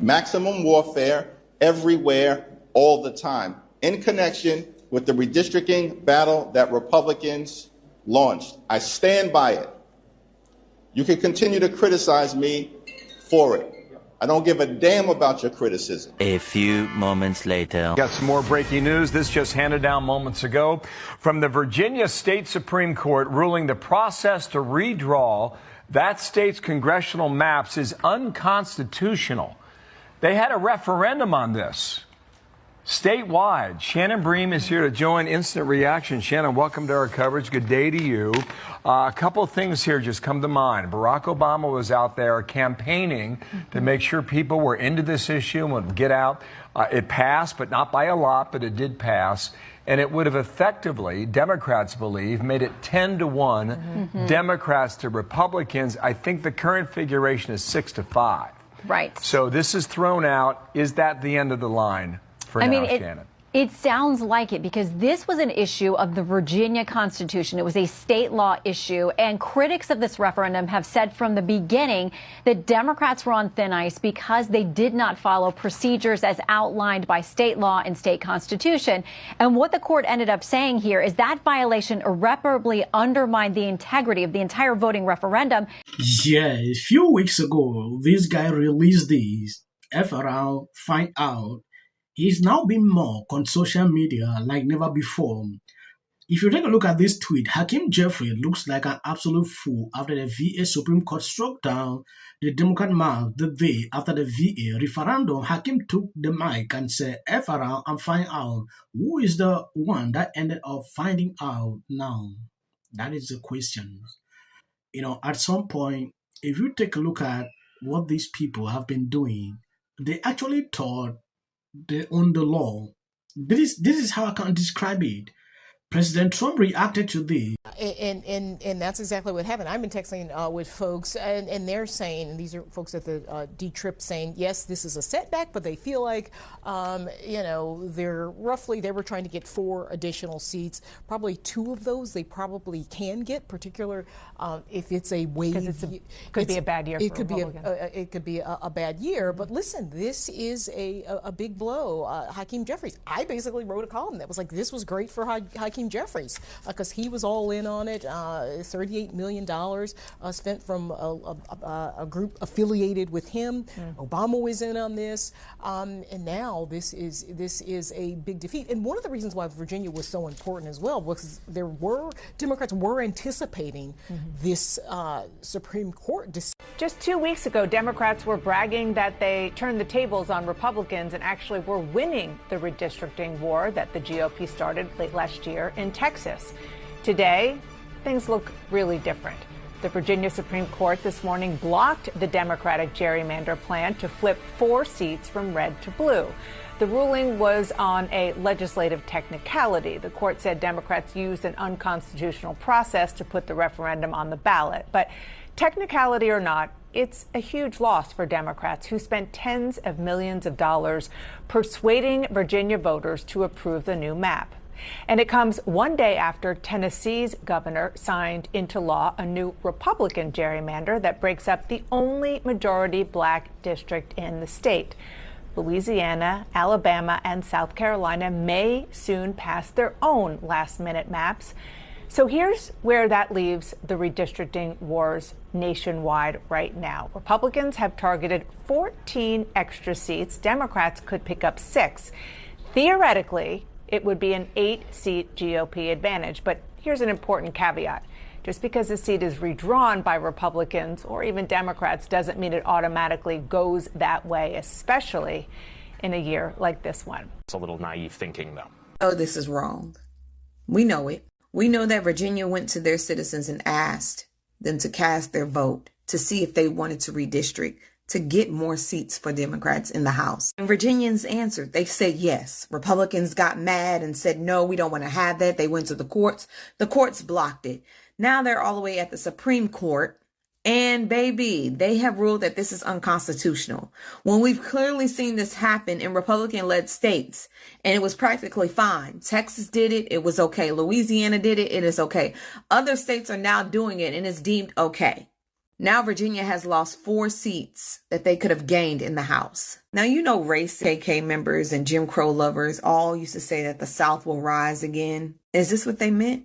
Maximum warfare everywhere, all the time, in connection with the redistricting battle that Republicans launched. I stand by it. You can continue to criticize me for it. I don't give a damn about your criticism. A few moments later. Got some more breaking news. This just handed down moments ago from the Virginia State Supreme Court ruling the process to redraw that state's congressional maps is unconstitutional. They had a referendum on this statewide. Shannon Bream is here to join Instant Reaction. Shannon, welcome to our coverage. Good day to you. A couple of things here just come to mind. Barack Obama was out there campaigning to make sure people were into this issue and would get out. It passed, but not by a lot, but it did pass. And it would have effectively, Democrats believe, made it 10-1 Democrats to Republicans. I think the current figuration is 6-5. Right. So this is thrown out. Is that the end of the line for now, Shannon? It sounds like it, because this was an issue of the Virginia Constitution. It was a state law issue, and critics of this referendum have said from the beginning that Democrats were on thin ice because they did not follow procedures as outlined by state law and state constitution. And what the court ended up saying here is that violation irreparably undermined the integrity of the entire voting referendum. Yeah, a few weeks ago, this guy released this. FRL, find out. He's now been mocked on social media like never before. If you take a look at this tweet, Hakeem Jeffrey looks like an absolute fool after the VA Supreme Court struck down the Democrat map the day after the VA referendum. Hakeem took the mic and said, FRL and find out. Who is the one that ended up finding out now? That is the question. You know, at some point, if you take a look at what these people have been doing, they actually thought they own the law. This is how I can describe it. President Trump reacted to this. And that's exactly what happened. I've been texting with folks, and they're saying, and these are folks at the D-Trip saying, yes, this is a setback, but they feel like, you know, they were trying to get 4 additional seats. Probably 2 of those they probably can get, particular if it's a wave. Because it could be a bad year for Republicans. It could be a bad year. But listen, this is a big blow. Hakeem Jeffries, I basically wrote a column that was like, this was great for Hakeem Jeffries, because he was all in on it. $38 million spent from a group affiliated with him. Obama was in on this, and now this is a big defeat. And one of the reasons why Virginia was so important as well was Democrats were anticipating this Supreme Court decision. Just 2 weeks ago, Democrats were bragging that they turned the tables on Republicans and actually were winning the redistricting war that the GOP started late last year in Texas. Today, things look really different. The Virginia Supreme Court this morning blocked the Democratic gerrymander plan to flip 4 seats from red to blue. The ruling was on a legislative technicality. The court said Democrats used an unconstitutional process to put the referendum on the ballot. But technicality or not, it's a huge loss for Democrats who spent tens of millions of dollars persuading Virginia voters to approve the new map. And it comes one day after Tennessee's governor signed into law a new Republican gerrymander that breaks up the only majority black district in the state. Louisiana, Alabama, and South Carolina may soon pass their own last-minute maps. So here's where that leaves the redistricting wars nationwide right now. Republicans have targeted 14 extra seats. Democrats could pick up 6. Theoretically, it would be an 8-seat GOP advantage. But here's an important caveat. Just because a seat is redrawn by Republicans or even Democrats doesn't mean it automatically goes that way, especially in a year like this one. It's a little naive thinking, though. Oh, this is wrong. We know it. We know that Virginia went to their citizens and asked them to cast their vote to see if they wanted to redistrict, to get more seats for Democrats in the House. And Virginians answered. They said yes. Republicans got mad and said, no, we don't want to have that. They went to the courts. The courts blocked it. Now they're all the way at the Supreme Court. And baby, they have ruled that this is unconstitutional. When we've clearly seen this happen in Republican-led states, and it was practically fine. Texas did it. It was okay. Louisiana did it. It is okay. Other states are now doing it, and it's deemed okay. Now Virginia has lost 4 seats that they could have gained in the House. Now, you know, race KK members and Jim Crow lovers all used to say that the South will rise again. Is this what they meant?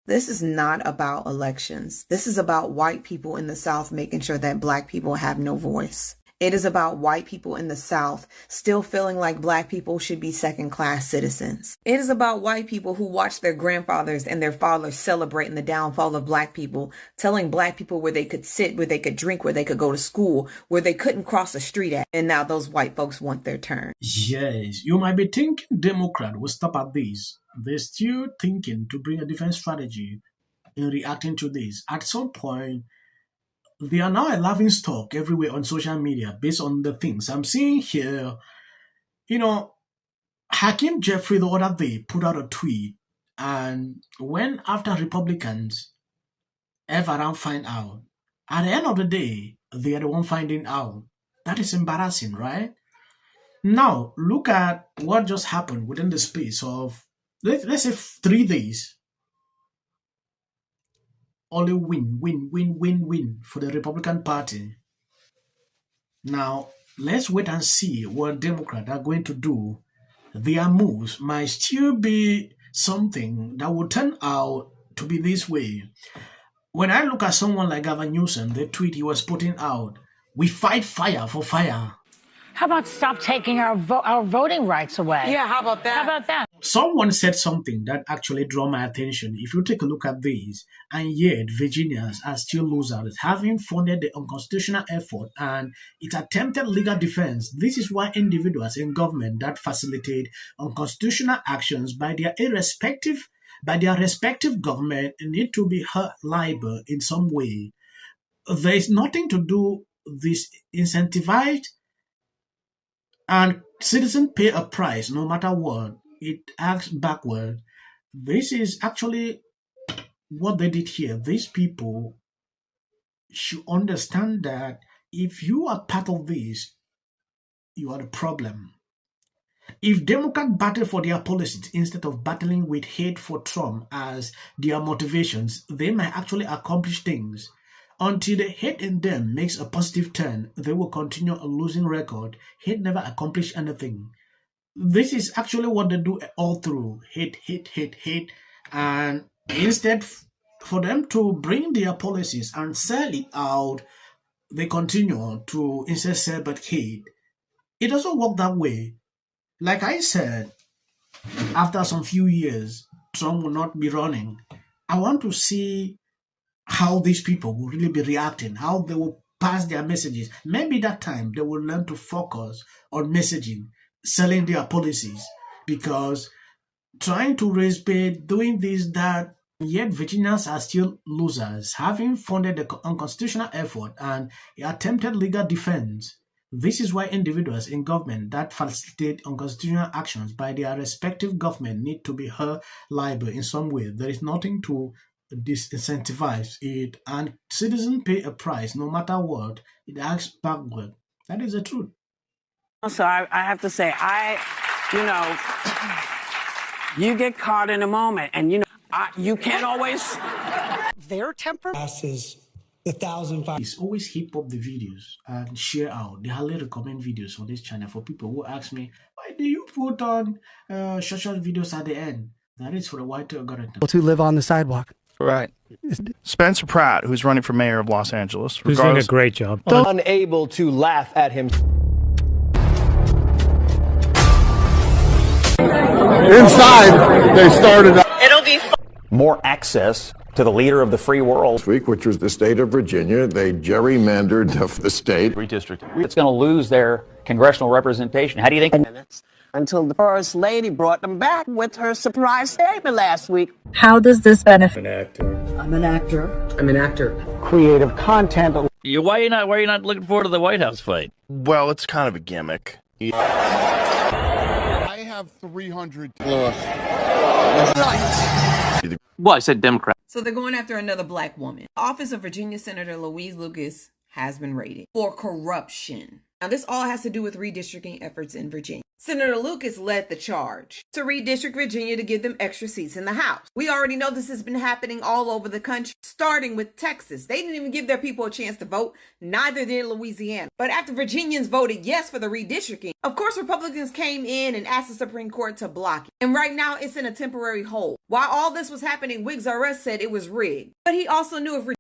This is not about elections. This is about white people in the South making sure that black people have no voice. It is about white people in the South still feeling like black people should be second-class citizens. It is about white people who watched their grandfathers and their fathers celebrating the downfall of black people, telling black people where they could sit, where they could drink, where they could go to school, where they couldn't cross the street at. And now those white folks want their turn. Yes, you might be thinking Democrat will stop at this. They're still thinking to bring a different strategy in reacting to this. At some point, they are now a laughingstock everywhere on social media based on the things I'm seeing here. You know, Hakeem Jeffrey the other day put out a tweet, and when after Republicans ever find out, at the end of the day, they are the one finding out. That is embarrassing, right? Now, look at what just happened within the space of, let's say 3 days. Only win for the Republican Party. Now, let's wait and see what Democrats are going to do. Their moves might still be something that will turn out to be this way. When I look at someone like Gavin Newsom, the tweet he was putting out, we fight fire for fire. How about stop taking our voting rights away? Yeah, how about that? How about that? Someone said something that actually drew my attention. If you take a look at these, and yet Virginians are still losers, having funded the unconstitutional effort and its attempted legal defense. This is why individuals in government that facilitate unconstitutional actions by their respective government need to be held liable in some way. There is nothing to do this incentivized, and citizens pay a price no matter what. It acts backward. This is actually what they did here. These people should understand that if you are part of this, you are the problem. If Democrats battle for their policies instead of battling with hate for Trump as their motivations, they might actually accomplish things. Until the hate in them makes a positive turn, they will continue a losing record. Hate never accomplished anything. This is actually what they do all through. Hate. And instead for them to bring their policies and sell it out, they continue to instead sell but hate. It doesn't work that way. Like I said, after some few years, Trump will not be running. I want to see how these people will really be reacting, how they will pass their messages. Maybe that time they will learn to focus on messaging, selling their policies, because trying to raise pay, doing this, that, yet Virginians are still losers, having funded the unconstitutional effort and attempted legal defense. This is why individuals in government that facilitate unconstitutional actions by their respective government need to be held liable in some way. There is nothing to disincentivize it, and citizens pay a price no matter what. It acts backward. That is the truth. So I have to say, you get caught in a moment, and you can't always. Their temper passes 1,005. It's always hip hop the videos and share out. They highly recommend videos on this channel for people who ask me, why do you put on short videos at the end? That is for the white algorithm. To live on the sidewalk. Right. Spencer Pratt, who's running for mayor of Los Angeles. Who's doing a great job. Unable to laugh at him. Inside, they started. It'll be more access to the leader of the free world. This week, which was the state of Virginia, they gerrymandered the state. Redistricting. It's going to lose their congressional representation. How do you think? Until the first lady brought them back with her surprise statement last week. How does this benefit? I'm an actor. Creative content. Why are you not looking forward to the White House fight? Well, it's kind of a gimmick. I have 300. Well, I said Democrat. So they're going after another black woman. The office of Virginia Senator Louise Lucas has been raided for corruption. Now, this all has to do with redistricting efforts in Virginia. Senator Lucas led the charge to redistrict Virginia to give them extra seats in the House. We already know this has been happening all over the country, starting with Texas. They didn't even give their people a chance to vote, neither did Louisiana. But after Virginians voted yes for the redistricting, of course Republicans came in and asked the Supreme Court to block it. And right now it's in a temporary hold. While all this was happening, Wiggs R Us said it was rigged. But he also knew if